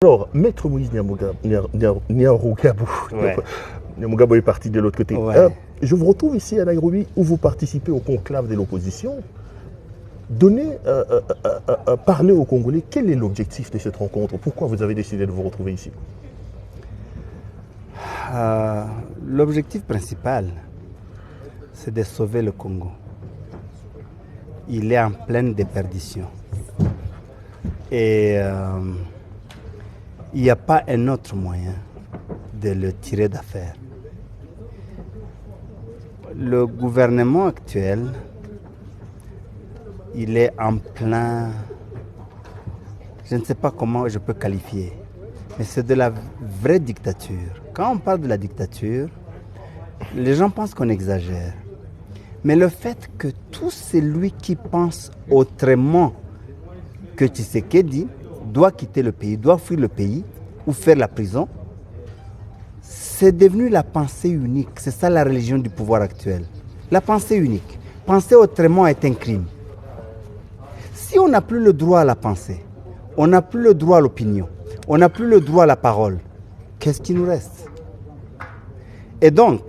Alors, Maître Moïse Nyarugabo, Ouais. Nyarugabo est parti de l'autre côté. Ouais. Je vous retrouve ici à Nairobi où vous participez au conclave de l'opposition. Parlez aux Congolais, quel est l'objectif de cette rencontre? Pourquoi vous avez décidé de vous retrouver ici? L'objectif principal, c'est de sauver le Congo. Il est en pleine déperdition. Et il n'y a pas un autre moyen de le tirer d'affaire. Le gouvernement actuel, il est en plein, je ne sais pas comment je peux qualifier, mais c'est de la vraie dictature. Quand on parle de la dictature, les gens pensent qu'on exagère. Mais le fait que tout celui qui pense autrement que Tshisekedi doit quitter le pays, doit fuir le pays ou faire la prison, c'est devenu la pensée unique. C'est ça la religion du pouvoir actuel. La pensée unique. Penser autrement est un crime. Si on n'a plus le droit à la pensée, on n'a plus le droit à l'opinion, on n'a plus le droit à la parole, qu'est-ce qui nous reste? Et donc,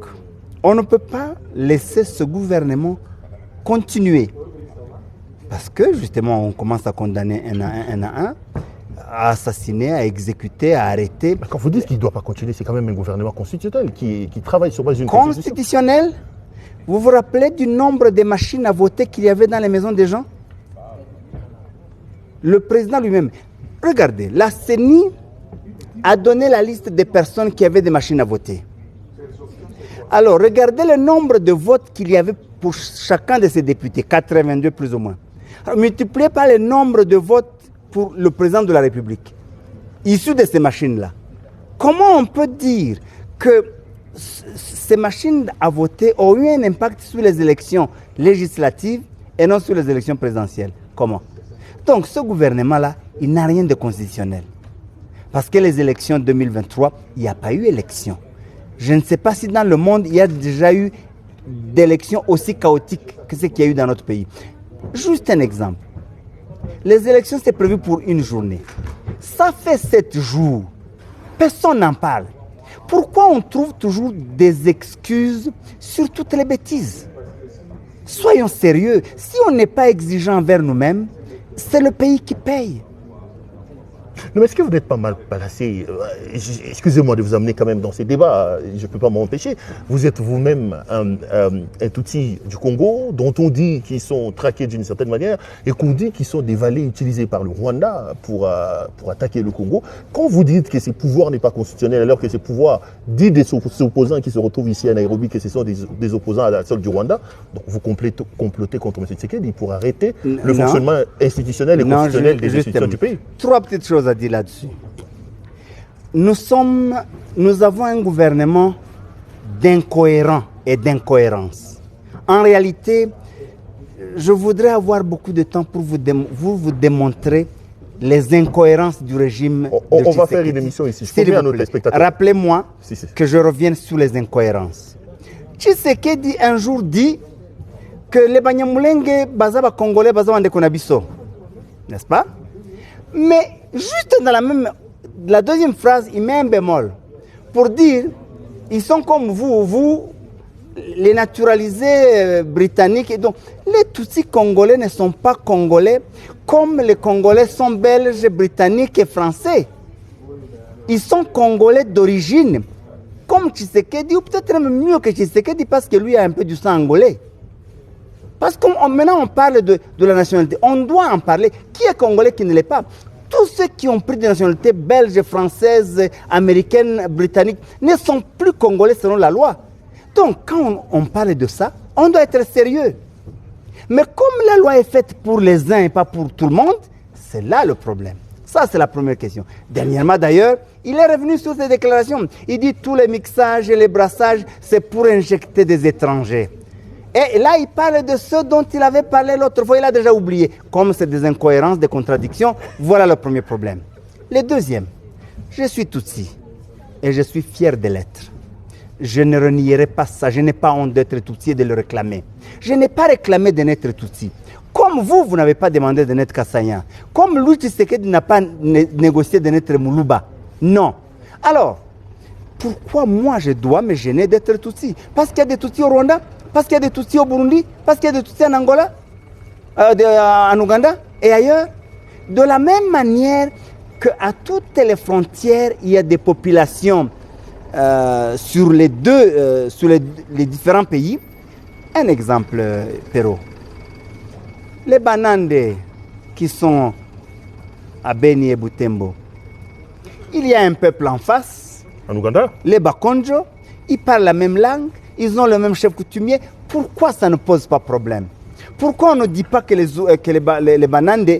on ne peut pas laisser ce gouvernement continuer. Parce que justement, on commence à condamner un à un, à assassiner, à exécuter, à arrêter. Quand vous dites qu'il ne doit pas continuer, c'est quand même un gouvernement constitutionnel qui travaille sur base d'une constitution. Constitutionnel? Vous vous rappelez du nombre de machines à voter qu'il y avait dans les maisons des gens? Le président lui-même. Regardez, la CENI a donné la liste des personnes qui avaient des machines à voter. Alors, regardez le nombre de votes qu'il y avait pour chacun de ces députés, 82 plus ou moins. Alors, multipliez par le nombre de votes pour le président de la République, issus de ces machines-là. Comment on peut dire que ces machines à voter ont eu un impact sur les élections législatives et non sur les élections présidentielles? Comment? Donc, ce gouvernement-là, il n'a rien de constitutionnel. Parce que les élections 2023, il n'y a pas eu élection. Je ne sais pas si dans le monde, il y a déjà eu d'élections aussi chaotiques que ce qu'il y a eu dans notre pays. Juste un exemple. Les élections, c'est prévu pour une journée. Ça fait 7 jours. Personne n'en parle. Pourquoi on trouve toujours des excuses sur toutes les bêtises? Soyons sérieux. Si on n'est pas exigeant envers nous-mêmes, c'est le pays qui paye. Non, mais est-ce que vous n'êtes pas mal placé? Excusez-moi de vous amener quand même dans ces débats, je ne peux pas m'en empêcher. Vous êtes vous-même un Tutsi du Congo, dont on dit qu'ils sont traqués d'une certaine manière et qu'on dit qu'ils sont des valets utilisés par le Rwanda pour attaquer le Congo. Quand vous dites que ce pouvoir n'est pas constitutionnel, alors que ce pouvoir dit des opposants qui se retrouvent ici à Nairobi que ce sont des opposants à la solde du Rwanda, donc vous complotez contre M. Tshisekedi pour arrêter le fonctionnement institutionnel et constitutionnel des institutions du pays. 3 petites choses à dire là-dessus. Nous avons un gouvernement d'incohérents et d'incohérences. En réalité, je voudrais avoir beaucoup de temps pour vous démontrer les incohérences du régime. On va faire une émission ici. Je promets à nos téléspectateurs. Rappelez-moi que je revienne sur les incohérences. Tshisekedi un jour dit que les Banyamulenge bazaba congolais bazaba ndekonabiso. N'est-ce pas? Mais juste dans la deuxième phrase, il met un bémol pour dire ils sont comme vous, les naturalisés britanniques. Et donc, les Tutsis congolais ne sont pas congolais comme les Congolais sont belges, britanniques et français. Ils sont congolais d'origine, comme Tshisekedi, ou peut-être même mieux que Tshisekedi parce que lui a un peu du sang angolais. Parce que maintenant on parle de la nationalité, on doit en parler. Qui est congolais, qui ne l'est pas? Tous ceux qui ont pris des nationalités belges, françaises, américaines, britanniques ne sont plus congolais selon la loi. Donc quand on parle de ça, on doit être sérieux. Mais comme la loi est faite pour les uns et pas pour tout le monde, c'est là le problème. Ça, c'est la première question. Dernièrement d'ailleurs, il est revenu sur ces déclarations. Il dit tous les mixages et les brassages, c'est pour injecter des étrangers. Et là, il parle de ce dont il avait parlé l'autre fois, il a déjà oublié. Comme c'est des incohérences, des contradictions, voilà le premier problème. Le deuxième, je suis Tutsi et je suis fier de l'être. Je ne renierai pas ça, je n'ai pas honte d'être Tutsi et de le réclamer. Je n'ai pas réclamé de n'être Tutsi. Comme vous n'avez pas demandé de naître Kassanya, comme Louis Tshisekedi n'a pas négocié de naître Moulouba, non. Alors, pourquoi moi je dois me gêner d'être Tutsi? Parce qu'il y a des Tutsis au Rwanda, parce qu'il y a des Tutsis au Burundi, parce qu'il y a des Tutsis en Angola, en Ouganda et ailleurs. De la même manière qu'à toutes les frontières, il y a des populations sur les différents pays. Un exemple, Perrault. Les Banande qui sont à Beni et Butembo, il y a un peuple en face. En Ouganda? Les Bakonjo, ils parlent la même langue, ils ont le même chef coutumier. Pourquoi ça ne pose pas problème? Pourquoi on ne dit pas que les Banande